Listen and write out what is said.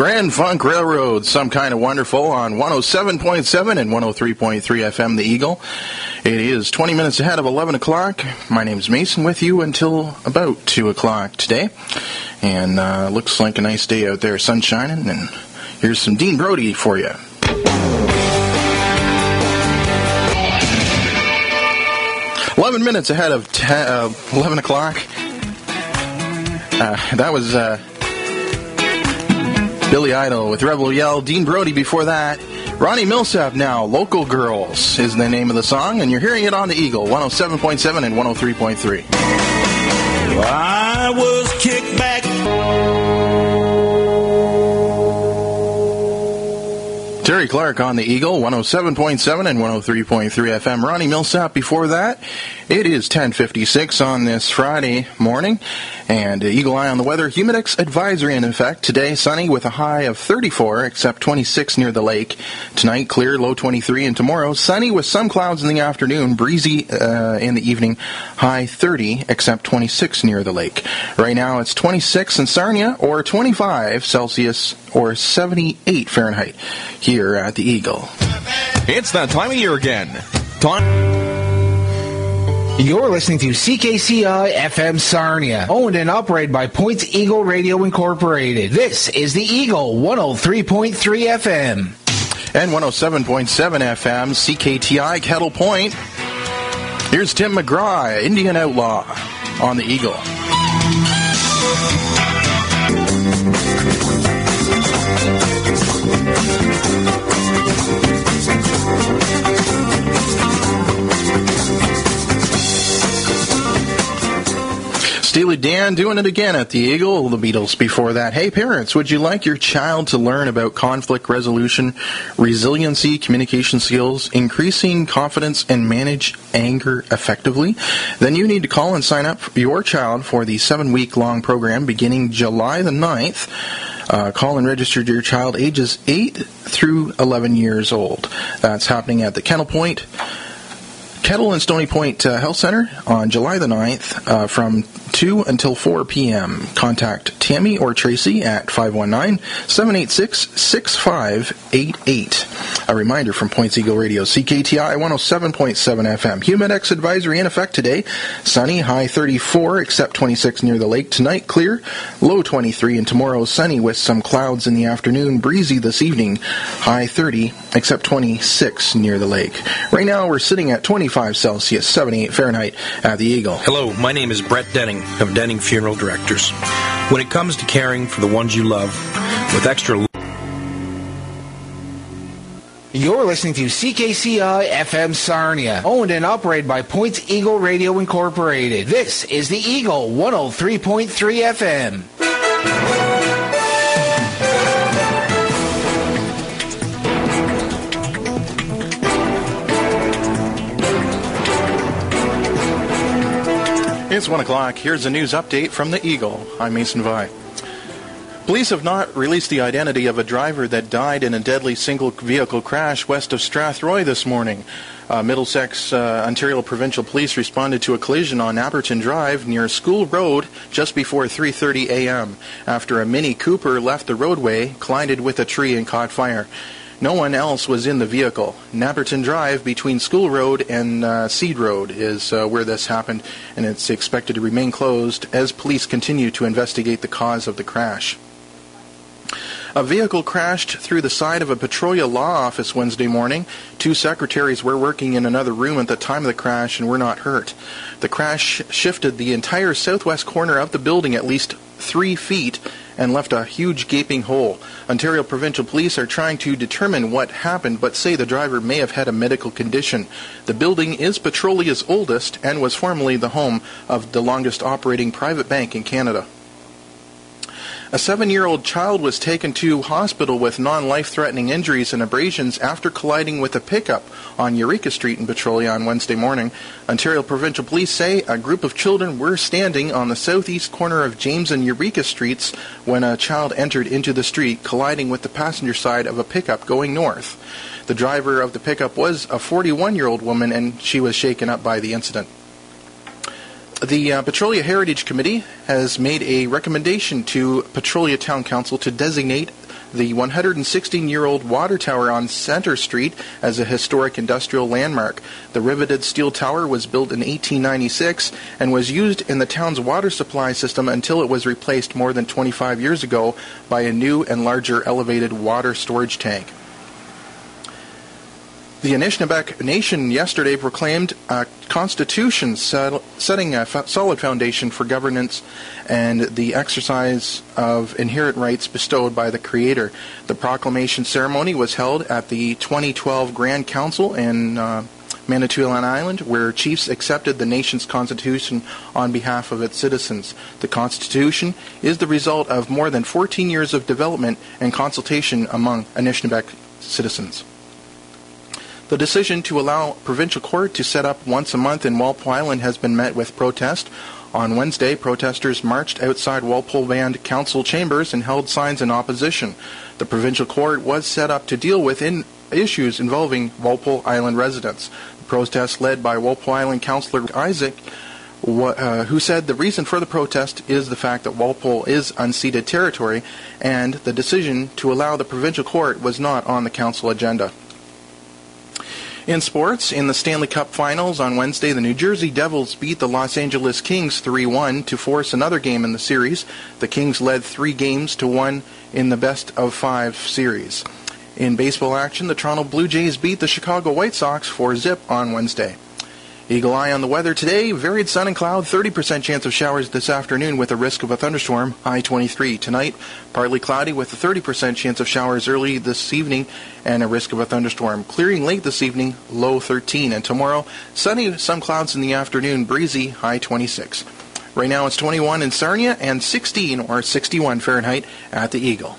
Grand Funk Railroad, Some Kind of Wonderful on 107.7 and 103.3 FM, The Eagle. It is 20 minutes ahead of 11 o'clock. My name's Mason, with you until about 2 o'clock today. And looks like a nice day out there, sun shining. And here's some Dean Brody for you. "11 minutes ahead of 11 o'clock. That was Billy Idol with Rebel Yell. Dean Brody before that. Ronnie Milsap now. Local Girls is the name of the song, and you're hearing it on the Eagle, 107.7 and 103.3. I was kicked back. Terry Clark on the Eagle, 107.7 and 103.3 FM. Ronnie Milsap before that. It is 10:56 on this Friday morning, and Eagle Eye on the weather. Humidex advisory in effect. Today, sunny with a high of 34, except 26 near the lake. Tonight, clear, low 23, and tomorrow, sunny with some clouds in the afternoon, breezy in the evening, high 30, except 26 near the lake. Right now, it's 26 in Sarnia, or 25 Celsius, or 78 Fahrenheit, here at the Eagle. It's that time of year again. You're listening to CKCI FM Sarnia, owned and operated by Points Eagle Radio Incorporated. This is the Eagle, 103.3 FM. And 107.7 FM, CKTI Kettle Point. Here's Tim McGraw, Indian Outlaw, on the Eagle. Steely Dan doing it again at the Eagle. The Beatles before that. Hey parents, would you like your child to learn about conflict resolution, resiliency, communication skills, increasing confidence, and manage anger effectively? Then you need to call and sign up your child for the 7-week-long program beginning July the 9th. Call and register your child ages 8 through 11 years old. That's happening at the Kettle and Stony Point Health Center on July the 9th from 2 until 4 p.m. Contact Tammy or Tracy at 519-786-6588. A reminder from Points Eagle Radio, CKTI 107.7 FM. Humidex advisory in effect today. Sunny, high 34, except 26 near the lake. Tonight, clear, low 23. And tomorrow, sunny with some clouds in the afternoon. Breezy this evening, high 30, except 26 near the lake. Right now, we're sitting at 25 Celsius, 78 Fahrenheit at the Eagle. Hello, my name is Brett Denning of Denning Funeral Directors. When it comes to caring for the ones you love, with extra... You're listening to CKCI FM Sarnia, owned and operated by Points Eagle Radio Incorporated. This is the Eagle, 103.3 FM. It's 1 o'clock. Here's a news update from the Eagle. I'm Mason Vi. Police have not released the identity of a driver that died in a deadly single-vehicle crash west of Strathroy this morning. Middlesex Ontario Provincial Police responded to a collision on Aberton Drive near School Road just before 3:30 a.m. after a Mini Cooper left the roadway, collided with a tree, and caught fire. No one else was in the vehicle. Naperton Drive between School Road and Seed Road is where this happened, and it's expected to remain closed as police continue to investigate the cause of the crash. A vehicle crashed through the side of a Petrolia law office Wednesday morning. 2 secretaries were working in another room at the time of the crash and were not hurt. The crash shifted the entire southwest corner of the building at least 3 feet and left a huge gaping hole. Ontario Provincial Police are trying to determine what happened, but say the driver may have had a medical condition. The building is Petrolia's oldest and was formerly the home of the longest operating private bank in Canada. A 7-year-old child was taken to hospital with non-life-threatening injuries and abrasions after colliding with a pickup on Eureka Street in Petrolia on Wednesday morning. Ontario Provincial Police say a group of children were standing on the southeast corner of James and Eureka Streets when a child entered into the street, colliding with the passenger side of a pickup going north. The driver of the pickup was a 41-year-old woman, and she was shaken up by the incident. The Petrolia Heritage Committee has made a recommendation to Petrolia Town Council to designate the 116-year-old water tower on Center Street as a historic industrial landmark. The riveted steel tower was built in 1896 and was used in the town's water supply system until it was replaced more than 25 years ago by a new and larger elevated water storage tank. The Anishinaabe Nation yesterday proclaimed a constitution setting a solid foundation for governance and the exercise of inherent rights bestowed by the Creator. The proclamation ceremony was held at the 2012 Grand Council in Manitoulin Island, where chiefs accepted the nation's constitution on behalf of its citizens. The Constitution is the result of more than 14 years of development and consultation among Anishinaabe citizens. The decision to allow provincial court to set up once a month in Walpole Island has been met with protest. On Wednesday, protesters marched outside Walpole Band Council chambers and held signs in opposition. The provincial court was set up to deal with issues involving Walpole Island residents. The protest led by Walpole Island Councillor Isaac, who said the reason for the protest is the fact that Walpole is unceded territory and the decision to allow the provincial court was not on the council agenda. In sports, in the Stanley Cup Finals on Wednesday, the New Jersey Devils beat the Los Angeles Kings 3-1 to force another game in the series. The Kings led 3-1 in the best-of-5 series. In baseball action, the Toronto Blue Jays beat the Chicago White Sox 4-0 on Wednesday. Eagle eye on the weather today, varied sun and cloud, 30% chance of showers this afternoon with a risk of a thunderstorm, high 23. Tonight, partly cloudy with a 30% chance of showers early this evening and a risk of a thunderstorm. Clearing late this evening, low 13. And tomorrow, sunny, some clouds in the afternoon, breezy, high 26. Right now it's 21 in Sarnia and 16 or 61 Fahrenheit at the Eagle.